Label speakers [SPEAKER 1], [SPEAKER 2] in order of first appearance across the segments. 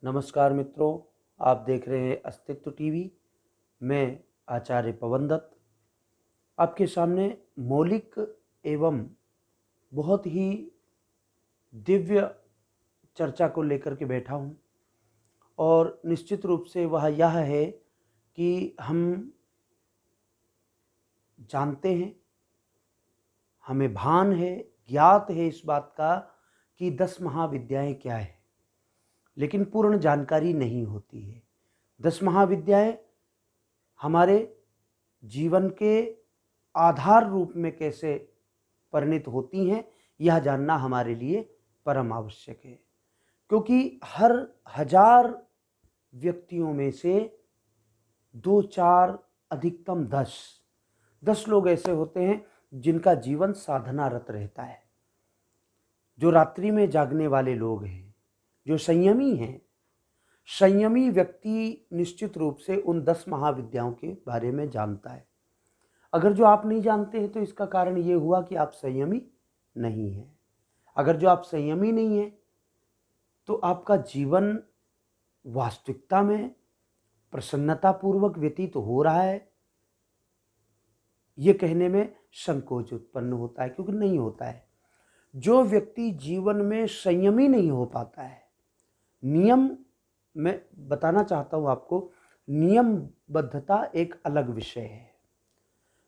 [SPEAKER 1] नमस्कार मित्रों, आप देख रहे हैं अस्तित्व टीवी। मैं आचार्य पवन दत्त आपके सामने मौलिक एवं बहुत ही दिव्य चर्चा को लेकर के बैठा हूँ। और निश्चित रूप से वह यह है कि हम जानते हैं, हमें भान है, ज्ञात है इस बात का कि 10 महाविद्याएं क्या है, लेकिन पूर्ण जानकारी नहीं होती है। 10 महाविद्याएं हमारे जीवन के आधार रूप में कैसे परिणित होती हैं, यह जानना हमारे लिए परम आवश्यक है। क्योंकि हर 1000 व्यक्तियों में से 2-4 अधिकतम 10 लोग ऐसे होते हैं जिनका जीवन साधनारत रहता है। जो रात्रि में जागने वाले लोग हैं, जो संयमी हैं, संयमी व्यक्ति निश्चित रूप से उन 10 महाविद्याओं के बारे में जानता है। अगर जो आप नहीं जानते हैं तो इसका कारण ये हुआ कि आप संयमी नहीं हैं। अगर जो आप संयमी नहीं हैं तो आपका जीवन वास्तविकता में प्रसन्नतापूर्वक व्यतीत हो रहा है, ये कहने में संकोच उत्पन्न होता है, क्योंकि नहीं होता है। जो व्यक्ति जीवन में संयमी नहीं हो पाता है, नियम, मैं बताना चाहता हूं आपको, नियमबद्धता एक अलग विषय है।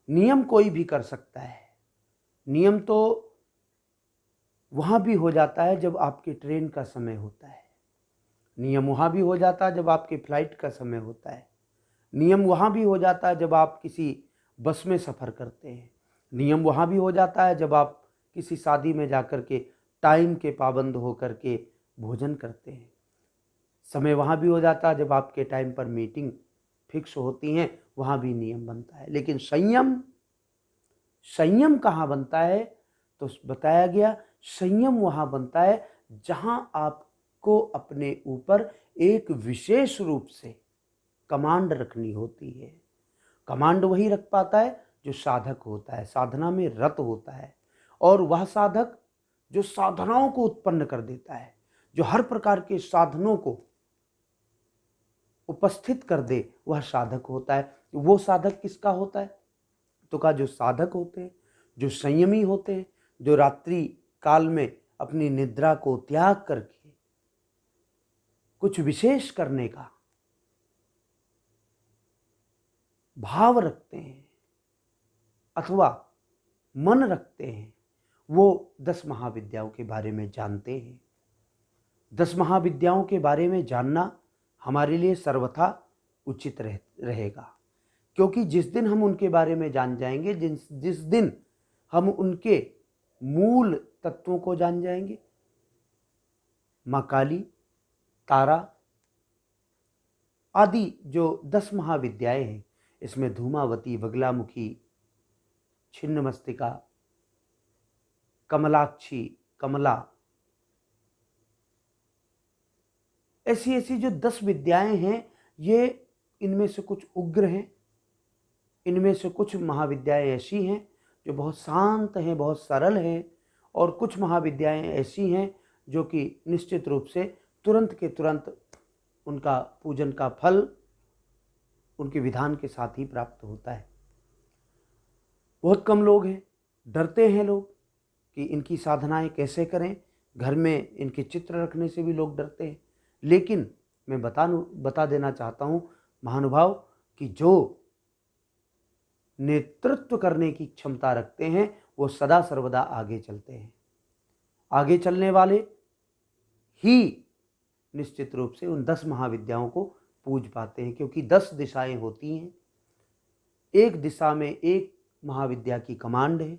[SPEAKER 1] नियम कोई भी कर सकता है। नियम तो वहाँ भी हो जाता है जब आपके ट्रेन का समय होता है। नियम वहाँ भी हो जाता है जब आपके फ्लाइट का समय होता है। नियम वहाँ भी हो जाता है जब आप किसी बस में सफ़र करते हैं। नियम वहाँ भी हो जाता है जब आप किसी शादी में जाकर के टाइम के पाबंद होकर के भोजन करते हैं। समय वहाँ भी हो जाता है जब आपके टाइम पर मीटिंग फिक्स होती हैं, वहाँ भी नियम बनता है। लेकिन संयम कहाँ बनता है? तो बताया गया, संयम वहाँ बनता है जहाँ आपको अपने ऊपर एक विशेष रूप से कमांड रखनी होती है। कमांड वही रख पाता है जो साधक होता है, साधना में रत होता है। और वह साधक जो साधनाओं को उत्पन्न कर देता है, जो हर प्रकार के साधनों को उपस्थित कर दे, वह साधक होता है। वो साधक किसका होता है? तो का जो साधक होते हैं, जो संयमी होते हैं, जो रात्रि काल में अपनी निद्रा को त्याग करके कुछ विशेष करने का भाव रखते हैं अथवा मन रखते हैं, वो 10 महाविद्याओं के बारे में जानते हैं। 10 महाविद्याओं के बारे में जानना हमारे लिए सर्वथा उचित रहेगा। क्योंकि जिस दिन हम उनके बारे में जान जाएंगे, जिस दिन हम उनके मूल तत्वों को जान जाएंगे, माँ काली, तारा आदि जो 10 महाविद्याएं हैं, इसमें धूमावती, बगलामुखी, छिन्नमस्तिका, कमलाक्षी, कमला, ऐसी ऐसी जो 10 विद्याएं हैं, ये इनमें से कुछ उग्र हैं। इनमें से कुछ महाविद्याएं ऐसी हैं जो बहुत शांत हैं, बहुत सरल हैं, और कुछ महाविद्याएं ऐसी हैं जो कि निश्चित रूप से तुरंत के तुरंत उनका पूजन का फल उनके विधान के साथ ही प्राप्त होता है। बहुत कम लोग हैं, डरते हैं लोग कि इनकी साधनाएं कैसे करें। घर में इनके चित्र रखने से भी लोग डरते हैं। लेकिन मैं बता देना चाहता हूँ महानुभाव कि जो नेतृत्व करने की क्षमता रखते हैं, वो सदा सर्वदा आगे चलते हैं। आगे चलने वाले ही निश्चित रूप से उन 10 महाविद्याओं को पूज पाते हैं, क्योंकि 10 दिशाएं होती हैं। एक दिशा में एक महाविद्या की कमांड है,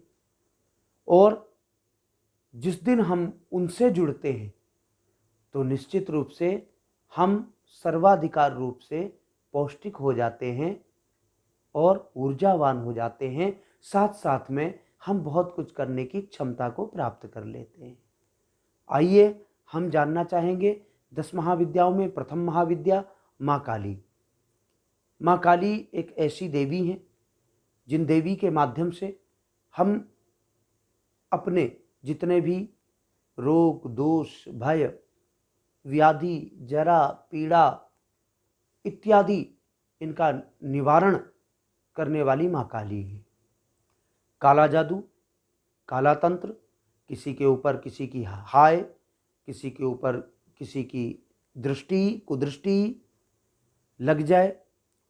[SPEAKER 1] और जिस दिन हम उनसे जुड़ते हैं तो निश्चित रूप से हम सर्वाधिकार रूप से पौष्टिक हो जाते हैं और ऊर्जावान हो जाते हैं। साथ साथ में हम बहुत कुछ करने की क्षमता को प्राप्त कर लेते हैं। आइए हम जानना चाहेंगे 10 महाविद्याओं में प्रथम महाविद्या माँ काली। माँ काली एक ऐसी देवी हैं जिन देवी के माध्यम से हम अपने जितने भी रोग, दोष, भय, व्याधि, जरा, पीड़ा इत्यादि इनका निवारण करने वाली माँ काली है। काला जादू, काला तंत्र, किसी के ऊपर किसी की हाय, किसी के ऊपर किसी की दृष्टि कुदृष्टि लग जाए,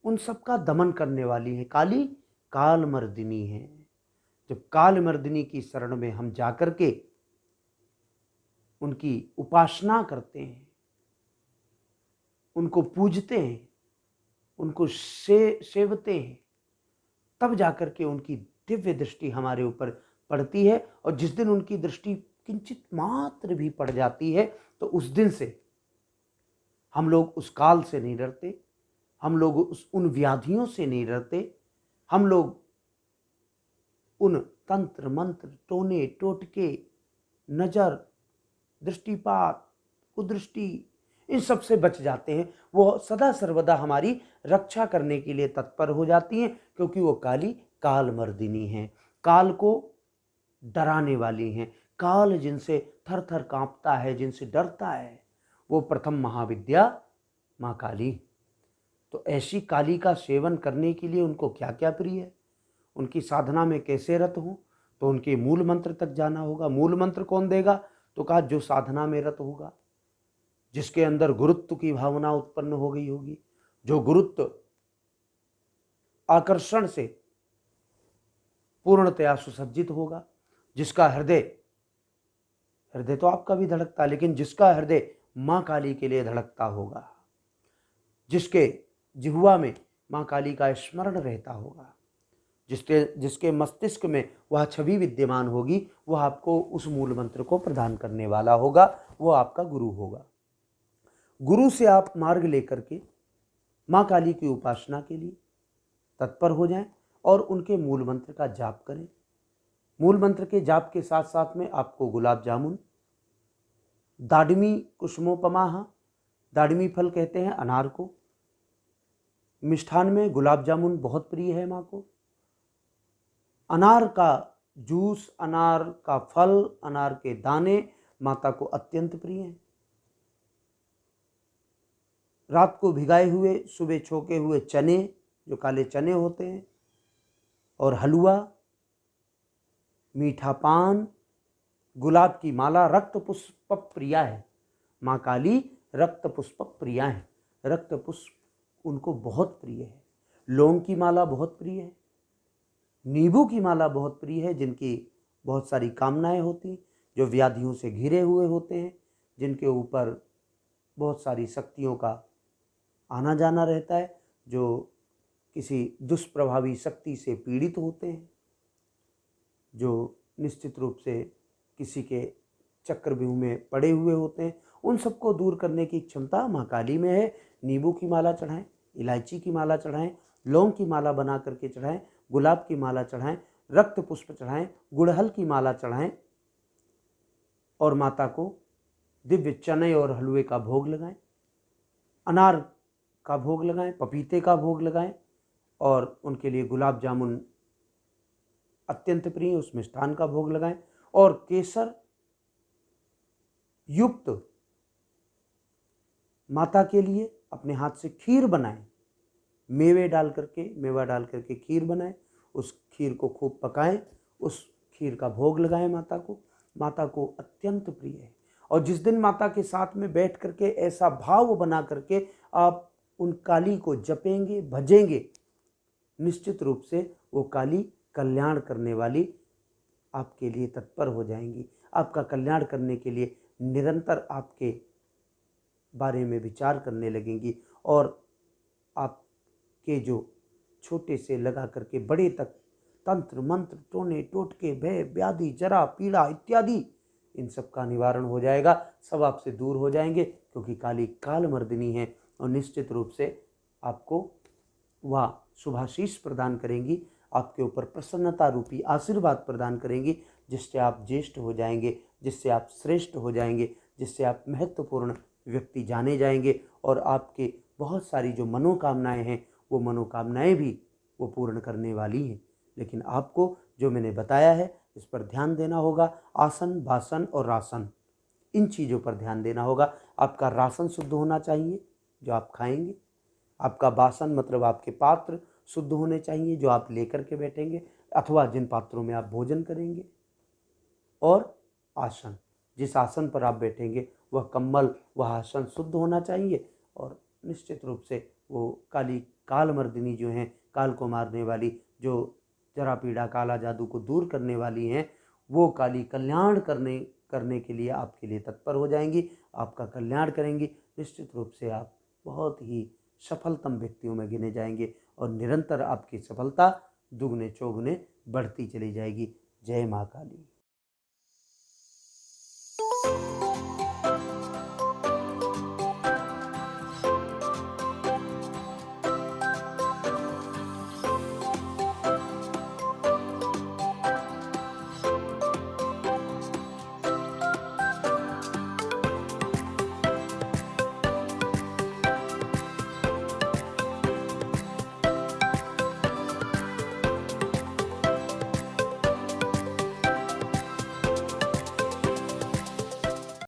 [SPEAKER 1] उन सब का दमन करने वाली है काली, काल मर्दिनी है। जब काल मर्दिनी की शरण में हम जाकर के उनकी उपासना करते हैं, उनको पूजते हैं, उनको सेवते हैं, तब जाकर के उनकी दिव्य दृष्टि हमारे ऊपर पड़ती है। और जिस दिन उनकी दृष्टि किंचित मात्र भी पड़ जाती है तो उस दिन से हम लोग उस काल से नहीं डरते, हम लोग उन व्याधियों से नहीं डरते, हम लोग उन तंत्र मंत्र टोने टोटके नजर दृष्टिपात कुदृष्टि इन सब से बच जाते हैं। वो सदा सर्वदा हमारी रक्षा करने के लिए तत्पर हो जाती हैं, क्योंकि वो काली काल मर्दिनी हैं, काल को डराने वाली हैं। काल जिनसे थर थर कांपता है, जिनसे डरता है, वो प्रथम महाविद्या माँ काली। तो ऐसी काली का सेवन करने के लिए उनको क्या क्या प्रिय है, उनकी साधना में कैसे रत हों, तो उनके मूल मंत्र तक जाना होगा। मूल मंत्र कौन देगा, तो कहा जो साधना में रत होगा, जिसके अंदर गुरुत्व की भावना उत्पन्न हो गई होगी, जो गुरुत्व आकर्षण से पूर्णतया सुसज्जित होगा, जिसका हृदय तो आपका भी धड़कता है, लेकिन जिसका हृदय माँ काली के लिए धड़कता होगा, जिसके जिह्वा में माँ काली का स्मरण रहता होगा, जिसके मस्तिष्क में वह छवि विद्यमान होगी, वह आपको उस मूल मंत्र को प्रदान करने वाला होगा, वो आपका गुरु होगा। गुरु से आप मार्ग लेकर के माँ काली की उपासना के लिए तत्पर हो जाएं और उनके मूल मंत्र का जाप करें। मूल मंत्र के जाप के साथ साथ में आपको गुलाब जामुन, दाडिमी कुसुमोपमाह, दाडिमी फल कहते हैं अनार को, मिष्ठान में गुलाब जामुन बहुत प्रिय है माँ को। अनार का जूस, अनार का फल, अनार के दाने माता को अत्यंत प्रिय हैं। रात को भिगाए हुए सुबह छोके हुए चने, जो काले चने होते हैं, और हलवा, मीठा पान, गुलाब की माला, रक्त पुष्प प्रिया है माँ काली, रक्त पुष्प प्रिया है, रक्त पुष्प उनको बहुत प्रिय है। लौंग की माला बहुत प्रिय है, नींबू की माला बहुत प्रिय है, जिनकी बहुत सारी कामनाएं होती, जो व्याधियों से घिरे हुए होते हैं, जिनके ऊपर बहुत सारी शक्तियों का आना जाना रहता है, जो किसी दुष्प्रभावी शक्ति से पीड़ित होते हैं, जो निश्चित रूप से किसी के चक्रव्यूह में पड़े हुए होते हैं, उन सबको दूर करने की क्षमता माँ काली में है। नींबू की माला चढ़ाएं, इलायची की माला चढ़ाएं, लौंग की माला बना करके चढ़ाएं, गुलाब की माला चढ़ाएं, रक्त पुष्प चढ़ाएं, गुड़हल की माला चढ़ाएं और माता को दिव्य चने और हलवे का भोग लगाएं, अनार का भोग लगाएं, पपीते का भोग लगाएं और उनके लिए गुलाब जामुन अत्यंत प्रिय, उस मिष्ठान का भोग लगाएं और केसर युक्त माता के लिए अपने हाथ से खीर बनाएं, मेवा डाल करके खीर बनाएं, उस खीर को खूब पकाएं, उस खीर का भोग लगाएं माता को अत्यंत प्रिय है। और जिस दिन माता के साथ में बैठ करके ऐसा भाव बना करके आप उन काली को जपेंगे भजेंगे, निश्चित रूप से वो काली कल्याण करने वाली आपके लिए तत्पर हो जाएंगी, आपका कल्याण करने के लिए निरंतर आपके बारे में विचार करने लगेंगी और आपके जो छोटे से लगा करके बड़े तक तंत्र मंत्र टोने टोटके भय व्याधि जरा पीड़ा इत्यादि इन सब का निवारण हो जाएगा, सब आपसे दूर हो जाएंगे, क्योंकि काली काल मर्दिनी है और निश्चित रूप से आपको वह शुभाशीष प्रदान करेंगी, आपके ऊपर प्रसन्नता रूपी आशीर्वाद प्रदान करेंगी, जिससे आप ज्येष्ठ हो जाएंगे, जिससे आप श्रेष्ठ हो जाएंगे, जिससे आप महत्वपूर्ण व्यक्ति जाने जाएंगे और आपके बहुत सारी जो मनोकामनाएं हैं वो मनोकामनाएं भी वो पूर्ण करने वाली हैं। लेकिन आपको जो मैंने बताया है इस पर ध्यान देना होगा। आसन, भाषण और रासन, इन चीज़ों पर ध्यान देना होगा। आपका राशन शुद्ध होना चाहिए जो आप खाएंगे, आपका बासन मतलब आपके पात्र शुद्ध होने चाहिए जो आप लेकर के बैठेंगे अथवा जिन पात्रों में आप भोजन करेंगे, और आसन, जिस आसन पर आप बैठेंगे वह कंबल, वह आसन शुद्ध होना चाहिए, और निश्चित रूप से वो काली कालमर्दिनी जो हैं, काल को मारने वाली, जो जरा पीड़ा काला जादू को दूर करने वाली हैं, वो काली कल्याण करने के लिए आपके लिए तत्पर हो जाएंगी, आपका कल्याण करेंगी। निश्चित रूप से आप बहुत ही सफलतम व्यक्तियों में गिने जाएंगे और निरंतर आपकी सफलता दुगने चौगुने बढ़ती चली जाएगी। जय माँ काली।